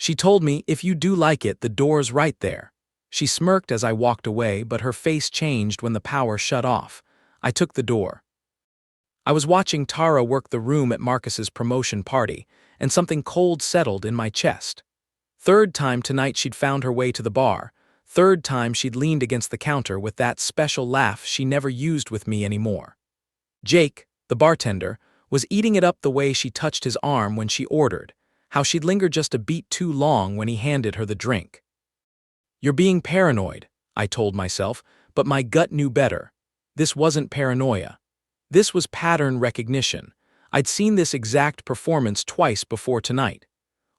She told me, if you do like it, the door's right there. She smirked as I walked away, but her face changed when the power shut off. I took the door. I was watching Tara work the room at Marcus's promotion party, and something cold settled in my chest. Third time tonight she'd found her way to the bar. Third time she'd leaned against the counter with that special laugh she never used with me anymore. Jake, the bartender, was eating it up the way she touched his arm when she ordered, how she'd lingered just a beat too long when he handed her the drink. You're being paranoid, I told myself, but my gut knew better. This wasn't paranoia. This was pattern recognition. I'd seen this exact performance twice before tonight.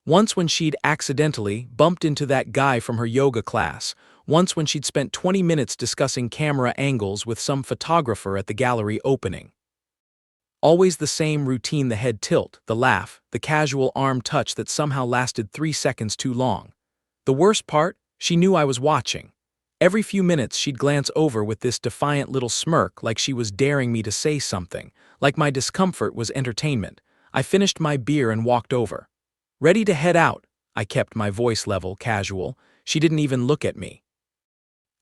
Once when she'd accidentally bumped into that guy from her yoga class, once when she'd spent 20 minutes discussing camera angles with some photographer at the gallery opening. Always the same routine: the head tilt, the laugh, the casual arm touch that somehow lasted 3 seconds too long. The worst part? She knew I was watching. Every few minutes she'd glance over with this defiant little smirk, like she was daring me to say something, like my discomfort was entertainment. I finished my beer and walked over. Ready to head out, I kept my voice level, casual. She didn't even look at me.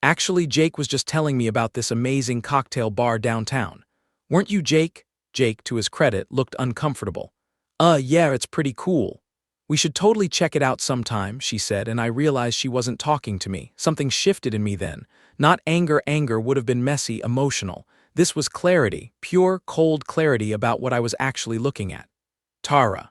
Actually, Jake was just telling me about this amazing cocktail bar downtown. Weren't you, Jake? Jake, to his credit, looked uncomfortable. Yeah, it's pretty cool. We should totally check it out sometime, she said, and I realized she wasn't talking to me. Something shifted in me then. Not anger. Anger would have been messy, emotional. This was clarity, pure, cold clarity about what I was actually looking at. Tara.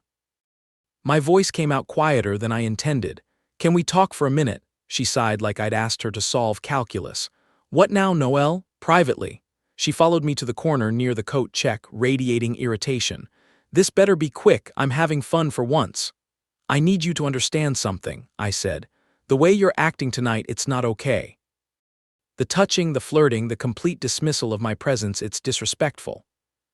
My voice came out quieter than I intended. Can we talk for a minute? She sighed like I'd asked her to solve calculus. What now, Noelle? Privately. She followed me to the corner near the coat check, radiating irritation. This better be quick, I'm having fun for once. I need you to understand something, I said. The way you're acting tonight, it's not okay. The touching, the flirting, the complete dismissal of my presence, it's disrespectful.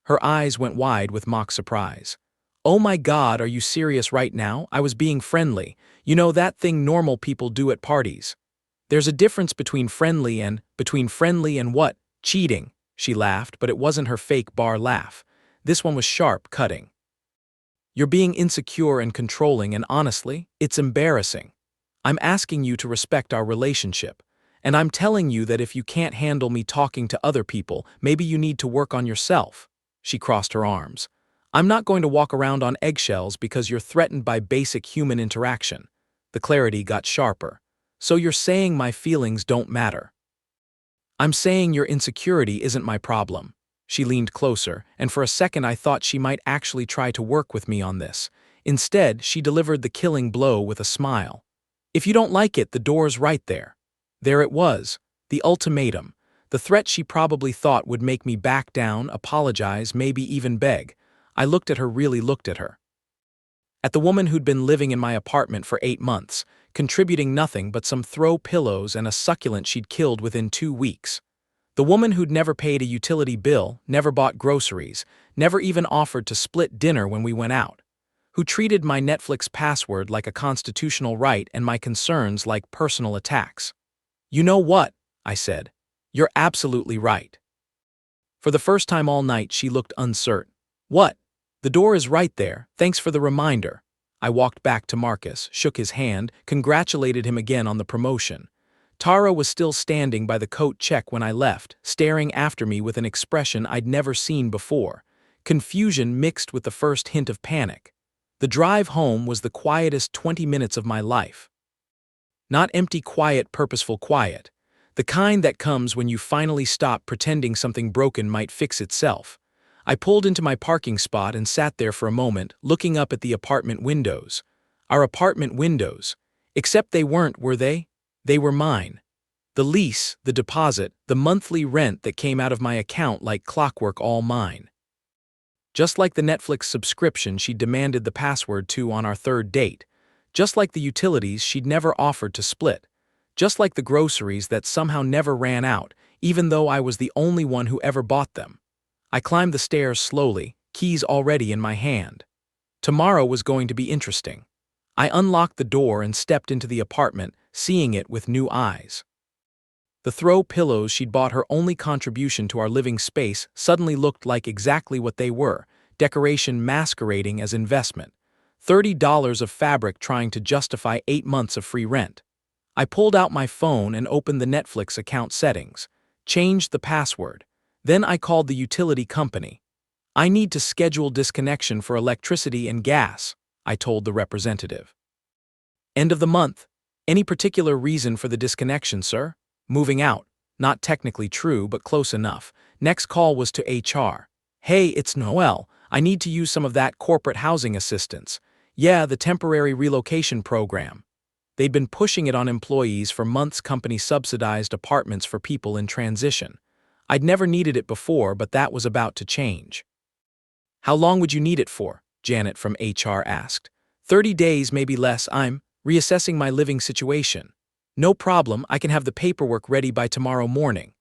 Her eyes went wide with mock surprise. Oh my God, are you serious right now? I was being friendly. You know, that thing normal people do at parties. There's a difference between friendly and what? Cheating. She laughed, but it wasn't her fake bar laugh. This one was sharp, cutting. You're being insecure and controlling, and honestly, it's embarrassing. I'm asking you to respect our relationship. And I'm telling you that if you can't handle me talking to other people, maybe you need to work on yourself. She crossed her arms. I'm not going to walk around on eggshells because you're threatened by basic human interaction. The clarity got sharper. So you're saying my feelings don't matter. I'm saying your insecurity isn't my problem. She leaned closer, and for a second I thought she might actually try to work with me on this. Instead, she delivered the killing blow with a smile. If you don't like it, the door's right there. There it was, the ultimatum, the threat she probably thought would make me back down, apologize, maybe even beg. I looked at her, really looked at her. At the woman who'd been living in my apartment for 8 months, contributing nothing but some throw pillows and a succulent she'd killed within 2 weeks. The woman who'd never paid a utility bill, never bought groceries, never even offered to split dinner when we went out. Who treated my Netflix password like a constitutional right and my concerns like personal attacks. You know what? I said. You're absolutely right. For the first time all night, she looked uncertain. What? The door is right there, thanks for the reminder. I walked back to Marcus, shook his hand, congratulated him again on the promotion. Tara was still standing by the coat check when I left, staring after me with an expression I'd never seen before. Confusion mixed with the first hint of panic. The drive home was the quietest 20 minutes of my life. Not empty quiet, purposeful quiet. The kind that comes when you finally stop pretending something broken might fix itself. I pulled into my parking spot and sat there for a moment, looking up at the apartment windows. Our apartment windows. Except they weren't, were they? They were mine. The lease, the deposit, the monthly rent that came out of my account like clockwork, all mine. Just like the Netflix subscription she demanded the password to on our 3rd date. Just like the utilities she'd never offered to split. Just like the groceries that somehow never ran out, even though I was the only one who ever bought them. I climbed the stairs slowly, keys already in my hand. Tomorrow was going to be interesting. I unlocked the door and stepped into the apartment, seeing it with new eyes. The throw pillows she'd bought, her only contribution to our living space, suddenly looked like exactly what they were, decoration masquerading as investment. $30 of fabric trying to justify 8 months of free rent. I pulled out my phone and opened the Netflix account settings, changed the password. Then I called the utility company. I need to schedule disconnection for electricity and gas, I told the representative. End of the month. Any particular reason for the disconnection, sir? Moving out. Not technically true, but close enough. Next call was to HR. Hey, it's Noel. I need to use some of that corporate housing assistance. Yeah, the temporary relocation program. They'd been pushing it on employees for months. Company subsidized apartments for people in transition. I'd never needed it before, but that was about to change. How long would you need it for? Janet from HR asked. 30 days, maybe less. I'm reassessing my living situation. No problem, I can have the paperwork ready by tomorrow morning.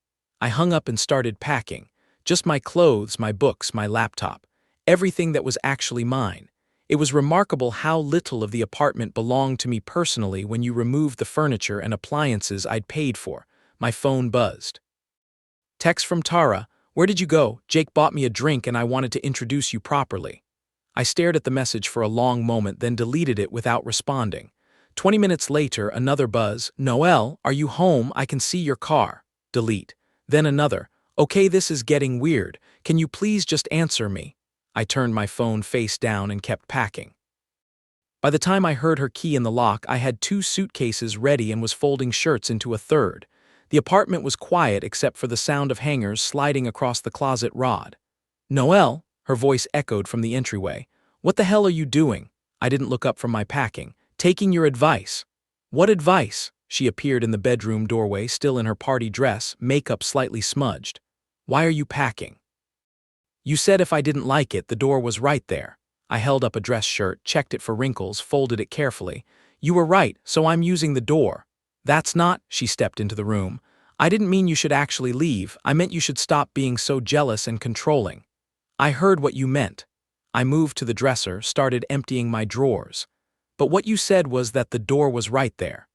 I hung up and started packing. Just my clothes, my books, my laptop. Everything that was actually mine. It was remarkable how little of the apartment belonged to me personally when you removed the furniture and appliances I'd paid for. My phone buzzed. Text from Tara. Where did you go? Jake bought me a drink and I wanted to introduce you properly. I stared at the message for a long moment, then deleted it without responding. 20 minutes later, another buzz. Noel, are you home? I can see your car. Delete. Then another. Okay, this is getting weird. Can you please just answer me? I turned my phone face down and kept packing. By the time I heard her key in the lock, I had 2 suitcases ready and was folding shirts into a third. The apartment was quiet except for the sound of hangers sliding across the closet rod. Noel, her voice echoed from the entryway. What the hell are you doing? I didn't look up from my packing. Taking your advice. What advice? She appeared in the bedroom doorway, still in her party dress, makeup slightly smudged. Why are you packing? You said if I didn't like it, the door was right there. I held up a dress shirt, checked it for wrinkles, folded it carefully. You were right, so I'm using the door. That's not, she stepped into the room. I didn't mean you should actually leave, I meant you should stop being so jealous and controlling. I heard what you meant. I moved to the dresser, started emptying my drawers. But what you said was that the door was right there.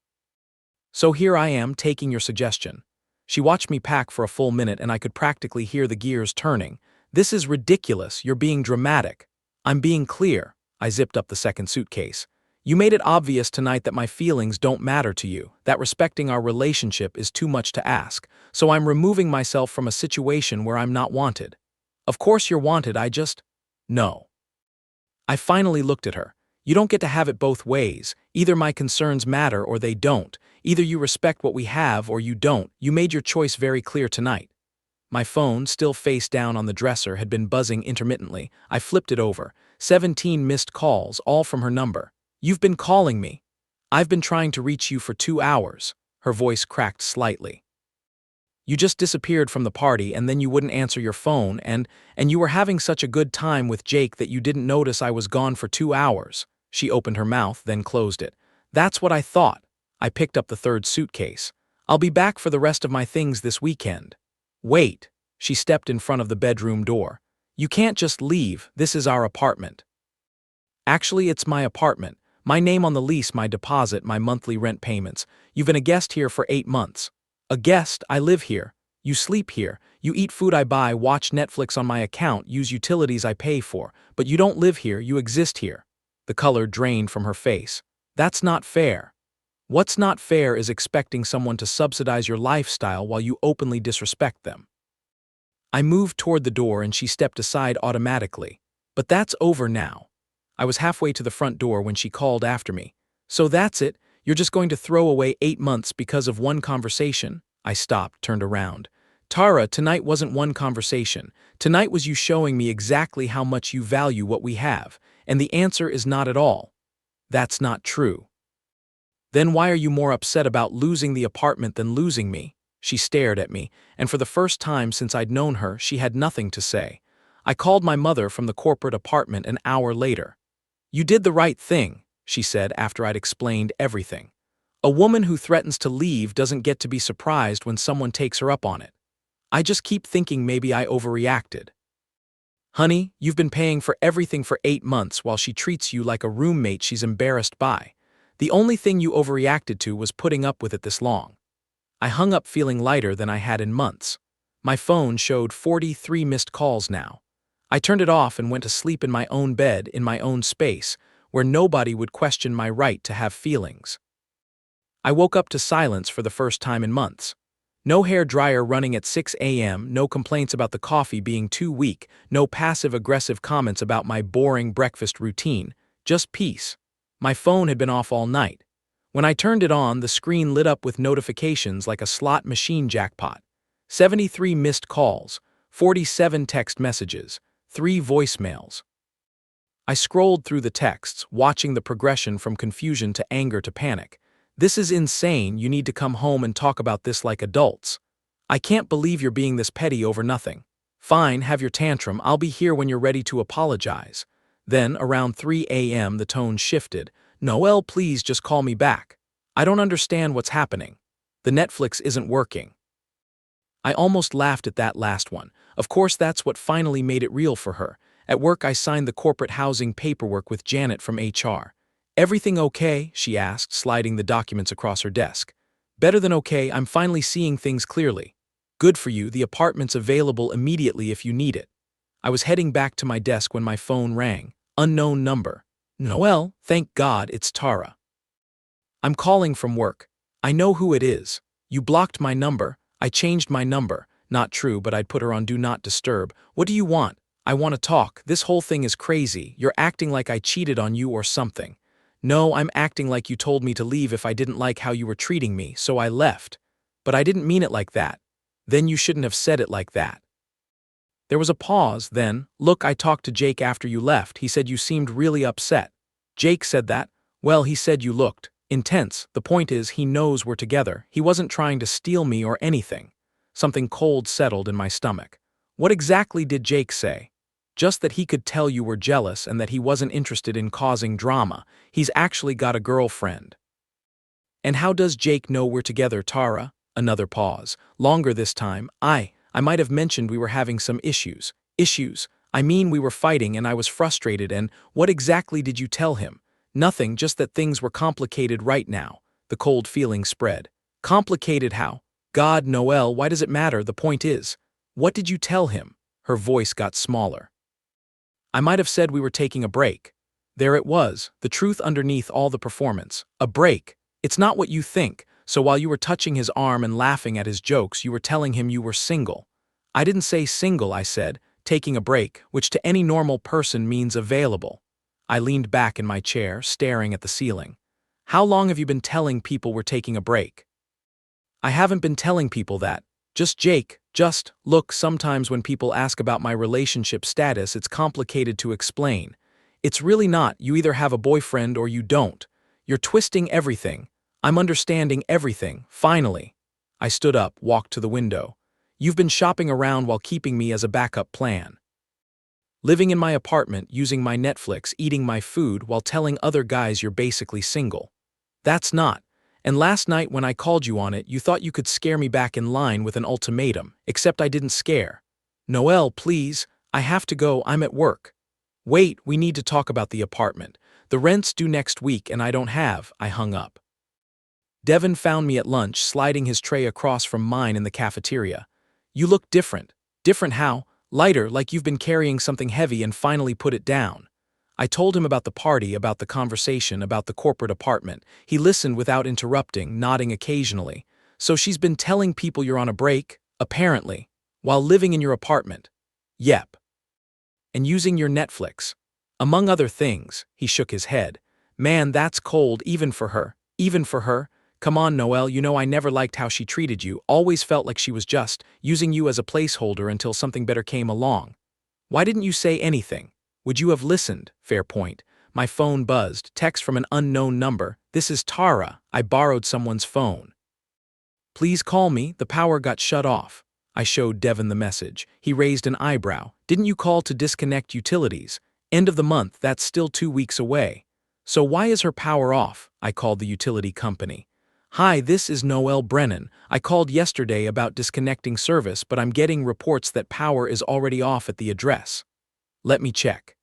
So here I am, taking your suggestion. She watched me pack for a full minute and I could practically hear the gears turning. This is ridiculous, you're being dramatic. I'm being clear. I zipped up the second suitcase. You made it obvious tonight that my feelings don't matter to you, that respecting our relationship is too much to ask, so I'm removing myself from a situation where I'm not wanted. Of course you're wanted, No. I finally looked at her. You don't get to have it both ways. Either my concerns matter or they don't. Either you respect what we have or you don't. You made your choice very clear tonight. My phone, still face down on the dresser, had been buzzing intermittently. I flipped it over. 17 missed calls, all from her number. You've been calling me. I've been trying to reach you for 2 hours. Her voice cracked slightly. You just disappeared from the party and then you wouldn't answer your phone and you were having such a good time with Jake that you didn't notice I was gone for 2 hours. She opened her mouth, then closed it. That's what I thought. I picked up the third suitcase. I'll be back for the rest of my things this weekend. Wait. She stepped in front of the bedroom door. You can't just leave, this is our apartment. Actually, it's my apartment. My name on the lease, my deposit, my monthly rent payments. You've been a guest here for 8 months. A guest, I live here. You sleep here. You eat food I buy, watch Netflix on my account, use utilities I pay for. But you don't live here, you exist here. The color drained from her face. That's not fair. What's not fair is expecting someone to subsidize your lifestyle while you openly disrespect them. I moved toward the door and she stepped aside automatically. But that's over now. I was halfway to the front door when she called after me. So that's it? You're just going to throw away 8 months because of one conversation? I stopped, turned around. Tara, tonight wasn't one conversation. Tonight was you showing me exactly how much you value what we have. And the answer is not at all. That's not true. Then why are you more upset about losing the apartment than losing me? She stared at me, and for the first time since I'd known her, she had nothing to say. I called my mother from the corporate apartment an hour later. You did the right thing, she said after I'd explained everything. A woman who threatens to leave doesn't get to be surprised when someone takes her up on it. I just keep thinking maybe I overreacted. Honey, you've been paying for everything for 8 months while she treats you like a roommate she's embarrassed by. The only thing you overreacted to was putting up with it this long. I hung up feeling lighter than I had in months. My phone showed 43 missed calls now. I turned it off and went to sleep in my own bed, in my own space, where nobody would question my right to have feelings. I woke up to silence for the first time in months. No hair dryer running at 6 a.m., no complaints about the coffee being too weak, no passive-aggressive comments about my boring breakfast routine, just peace. My phone had been off all night. When I turned it on, the screen lit up with notifications like a slot machine jackpot. 73 missed calls, 47 text messages, 3 voicemails. I scrolled through the texts, watching the progression from confusion to anger to panic. This is insane, you need to come home and talk about this like adults. I can't believe you're being this petty over nothing. Fine, have your tantrum, I'll be here when you're ready to apologize. Then, around 3 a.m. the tone shifted. Noelle, please just call me back. I don't understand what's happening. The Netflix isn't working. I almost laughed at that last one. Of course, that's what finally made it real for her. At work, I signed the corporate housing paperwork with Janet from HR. Everything okay? She asked, sliding the documents across her desk. Better than okay, I'm finally seeing things clearly. Good for you, the apartment's available immediately if you need it. I was heading back to my desk when my phone rang. Unknown number. Noelle, thank God it's Tara. I'm calling from work. I know who it is. You blocked my number. I changed my number. Not true, but I'd put her on Do Not Disturb. What do you want? I want to talk. This whole thing is crazy. You're acting like I cheated on you or something. No, I'm acting like you told me to leave if I didn't like how you were treating me, so I left. But I didn't mean it like that. Then you shouldn't have said it like that. There was a pause, then, look, I talked to Jake after you left. He said you seemed really upset. Jake said that? Well, he said you looked intense. The point is, he knows we're together. He wasn't trying to steal me or anything. Something cold settled in my stomach. What exactly did Jake say? Just that he could tell you were jealous and that he wasn't interested in causing drama. He's actually got a girlfriend. And how does Jake know we're together, Tara? Another pause. Longer this time. I might have mentioned we were having some issues. Issues? I mean, we were fighting and I was frustrated and what exactly did you tell him? Nothing, just that things were complicated right now. The cold feeling spread. Complicated how? God, Noelle, why does it matter? The point is, what did you tell him? Her voice got smaller. I might have said we were taking a break. There it was, the truth underneath all the performance. A break. It's not what you think. So while you were touching his arm and laughing at his jokes, you were telling him you were single. I didn't say single, I said, taking a break, which to any normal person means available. I leaned back in my chair, staring at the ceiling. How long have you been telling people we're taking a break? I haven't been telling people that. Just Jake, look, sometimes when people ask about my relationship status, it's complicated to explain. It's really not, you either have a boyfriend or you don't. You're twisting everything. I'm understanding everything, finally. I stood up, walked to the window. You've been shopping around while keeping me as a backup plan. Living in my apartment, using my Netflix, eating my food while telling other guys you're basically single. That's not. And last night when I called you on it, you thought you could scare me back in line with an ultimatum, except I didn't scare. Noelle, please, I have to go, I'm at work. Wait, we need to talk about the apartment. The rent's due next week and I don't have, I hung up. Devin found me at lunch, sliding his tray across from mine in the cafeteria. You look different. Different how? Lighter, like you've been carrying something heavy and finally put it down. I told him about the party, about the conversation, about the corporate apartment. He listened without interrupting, nodding occasionally. So she's been telling people you're on a break, apparently, while living in your apartment. Yep. And using your Netflix. Among other things, he shook his head. Man, that's cold, even for her. Even for her. Come on, Noelle, you know I never liked how she treated you, always felt like she was just using you as a placeholder until something better came along. Why didn't you say anything? Would you have listened? Fair point. My phone buzzed, text from an unknown number. This is Tara. I borrowed someone's phone. Please call me, the power got shut off. I showed Devin the message. He raised an eyebrow. Didn't you call to disconnect utilities? End of the month, that's still 2 weeks away. So why is her power off? I called the utility company. Hi, this is Noelle Brennan. I called yesterday about disconnecting service, but I'm getting reports that power is already off at the address. Let me check.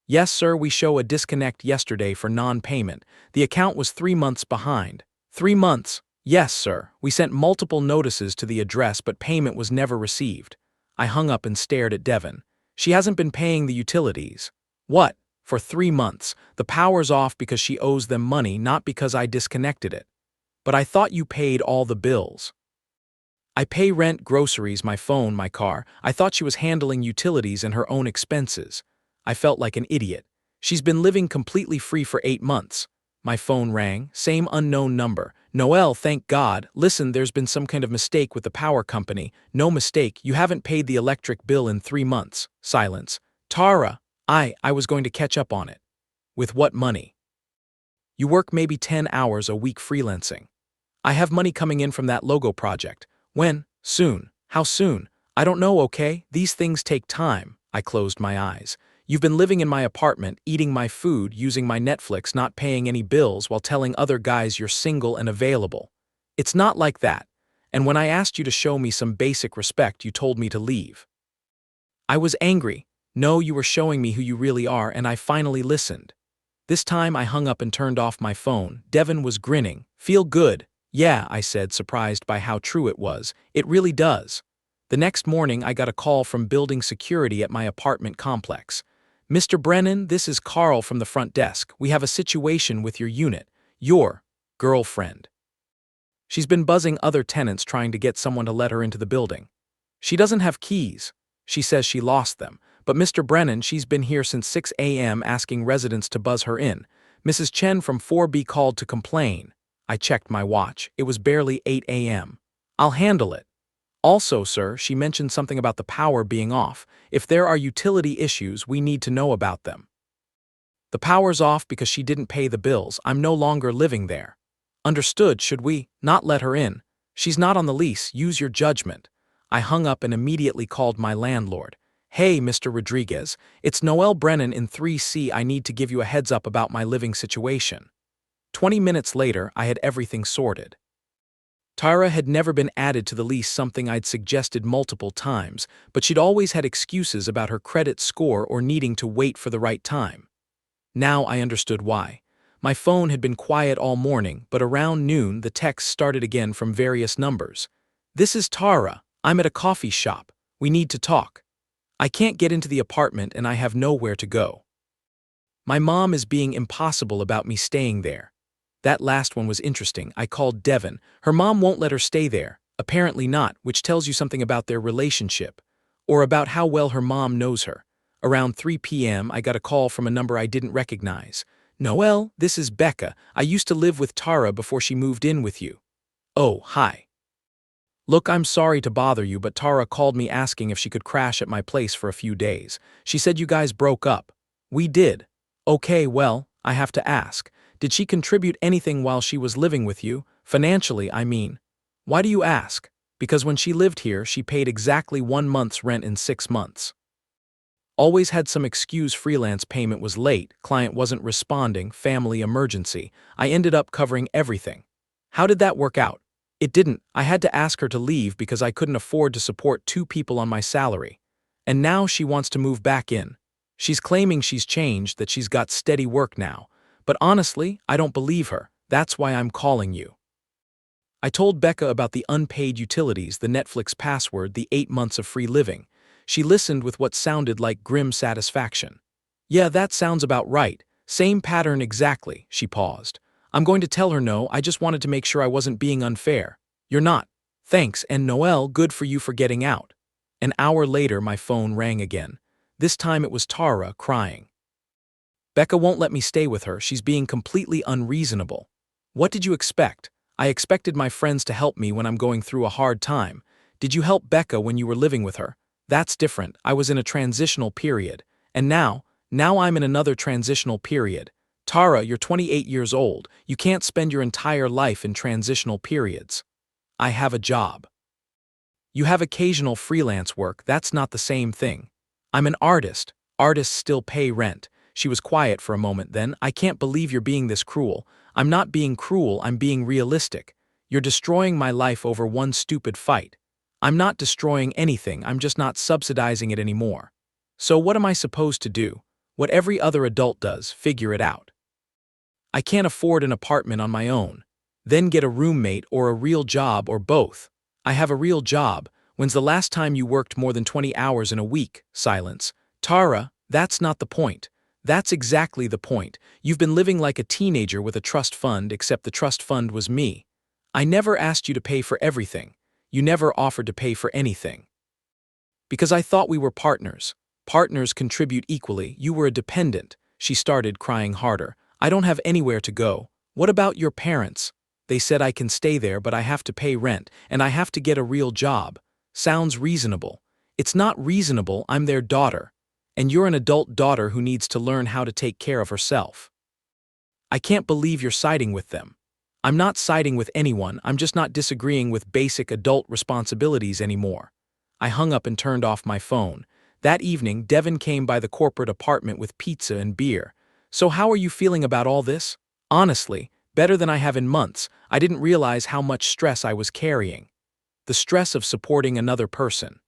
Yes, sir, we show a disconnect yesterday for non-payment. The account was 3 months behind. 3 months? Yes, sir. We sent multiple notices to the address, but payment was never received. I hung up and stared at Devin. She hasn't been paying the utilities. What? For 3 months, the power's off because she owes them money, not because I disconnected it. But I thought you paid all the bills. I pay rent, groceries, my phone, my car. I thought she was handling utilities and her own expenses. I felt like an idiot. She's been living completely free for 8 months. My phone rang, same unknown number. Noel, thank God. Listen, there's been some kind of mistake with the power company. No mistake, you haven't paid the electric bill in 3 months. Silence. Tara, I was going to catch up on it. With what money? You work maybe 10 hours a week freelancing. I have money coming in from that logo project. When? Soon. How soon? I don't know, okay? These things take time. I closed my eyes. You've been living in my apartment, eating my food, using my Netflix, not paying any bills while telling other guys you're single and available. It's not like that. And when I asked you to show me some basic respect, you told me to leave. I was angry. No, you were showing me who you really are, and I finally listened. This time I hung up and turned off my phone. Devin was grinning. Feel good? Yeah, I said, surprised by how true it was. It really does. The next morning I got a call from building security at my apartment complex. Mr. Brennan, this is Carl from the front desk. We have a situation with your unit. Your girlfriend. She's been buzzing other tenants trying to get someone to let her into the building. She doesn't have keys. She says she lost them. But Mr. Brennan, she's been here since 6 a.m. asking residents to buzz her in. Mrs. Chen from 4B called to complain. I checked my watch. It was barely 8 a.m. I'll handle it. Also, sir, she mentioned something about the power being off. If there are utility issues, we need to know about them. The power's off because she didn't pay the bills. I'm no longer living there. Understood, should we not let her in? She's not on the lease. Use your judgment. I hung up and immediately called my landlord. Hey, Mr. Rodriguez, it's Noel Brennan in 3C. I need to give you a heads up about my living situation. 20 minutes later, I had everything sorted. Tara had never been added to the lease, something I'd suggested multiple times, but she'd always had excuses about her credit score or needing to wait for the right time. Now I understood why. My phone had been quiet all morning, but around noon the texts started again from various numbers. This is Tara. I'm at a coffee shop. We need to talk. I can't get into the apartment and I have nowhere to go. My mom is being impossible about me staying there. That last one was interesting. I called Devin. Her mom won't let her stay there. Apparently not, which tells you something about their relationship. Or about how well her mom knows her. Around 3 p.m. I got a call from a number I didn't recognize. Noel, this is Becca. I used to live with Tara before she moved in with you. Oh, hi. Look, I'm sorry to bother you, but Tara called me asking if she could crash at my place for a few days. She said you guys broke up. We did. Okay, well, I have to ask. Did she contribute anything while she was living with you? Financially, I mean. Why do you ask? Because when she lived here, she paid exactly 1 month's rent in 6 months. Always had some excuse, freelance payment was late, client wasn't responding, family emergency. I ended up covering everything. How did that work out? It didn't. I had to ask her to leave because I couldn't afford to support 2 people on my salary. And now she wants to move back in. She's claiming she's changed, that she's got steady work now. But honestly, I don't believe her. That's why I'm calling you. I told Becca about the unpaid utilities, the Netflix password, the 8 months of free living. She listened with what sounded like grim satisfaction. Yeah, that sounds about right. Same pattern exactly, she paused. I'm going to tell her no, I just wanted to make sure I wasn't being unfair. You're not. Thanks, and Noel, good for you for getting out. An hour later, my phone rang again. This time it was Tara, crying. Becca won't let me stay with her. She's being completely unreasonable. What did you expect? I expected my friends to help me when I'm going through a hard time. Did you help Becca when you were living with her? That's different. I was in a transitional period. And now I'm in another transitional period. Tara, you're 28 years old. You can't spend your entire life in transitional periods. I have a job. You have occasional freelance work. That's not the same thing. I'm an artist. Artists still pay rent. She was quiet for a moment, then. I can't believe you're being this cruel. I'm not being cruel, I'm being realistic. You're destroying my life over one stupid fight. I'm not destroying anything, I'm just not subsidizing it anymore. So what am I supposed to do? What every other adult does, figure it out. I can't afford an apartment on my own. Then get a roommate or a real job or both. I have a real job. When's the last time you worked more than 20 hours in a week? Silence. Tara, that's not the point. That's exactly the point. You've been living like a teenager with a trust fund, except the trust fund was me. I never asked you to pay for everything. You never offered to pay for anything. Because I thought we were partners. Partners contribute equally. You were a dependent. She started crying harder. I don't have anywhere to go. What about your parents? They said I can stay there, but I have to pay rent, and I have to get a real job. Sounds reasonable. It's not reasonable. I'm their daughter. And you're an adult daughter who needs to learn how to take care of herself. I can't believe you're siding with them. I'm not siding with anyone, I'm just not disagreeing with basic adult responsibilities anymore. I hung up and turned off my phone. That evening, Devin came by the corporate apartment with pizza and beer. So how are you feeling about all this? Honestly, better than I have in months. I didn't realize how much stress I was carrying. The stress of supporting another person.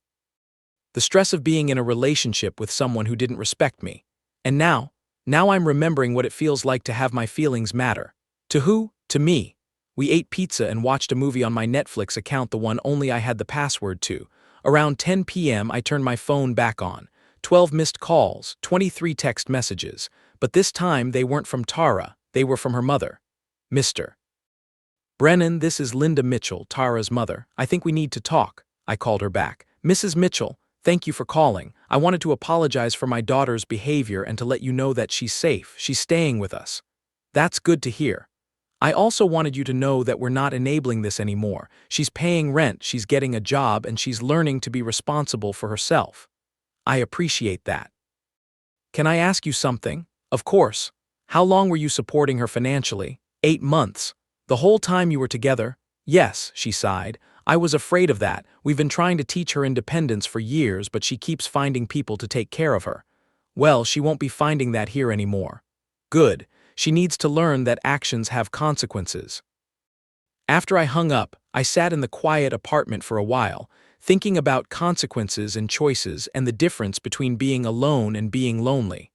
The stress of being in a relationship with someone who didn't respect me. And now I'm remembering what it feels like to have my feelings matter. To who? To me. We ate pizza and watched a movie on my Netflix account, the one only I had the password to. Around 10 p.m. I turned my phone back on. 12 missed calls, 23 text messages. But this time they weren't from Tara, they were from her mother. Mr. Brennan, this is Linda Mitchell, Tara's mother. I think we need to talk. I called her back. Mrs. Mitchell, thank you for calling. I wanted to apologize for my daughter's behavior and to let you know that she's safe. She's staying with us. That's good to hear. I also wanted you to know that we're not enabling this anymore. She's paying rent, she's getting a job, and she's learning to be responsible for herself. I appreciate that. Can I ask you something? Of course. How long were you supporting her financially? 8 months. The whole time you were together? Yes, she sighed. I was afraid of that. We've been trying to teach her independence for years, but she keeps finding people to take care of her. Well, she won't be finding that here anymore. Good. She needs to learn that actions have consequences. After I hung up, I sat in the quiet apartment for a while, thinking about consequences and choices and the difference between being alone and being lonely.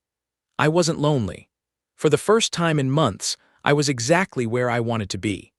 I wasn't lonely. For the first time in months, I was exactly where I wanted to be.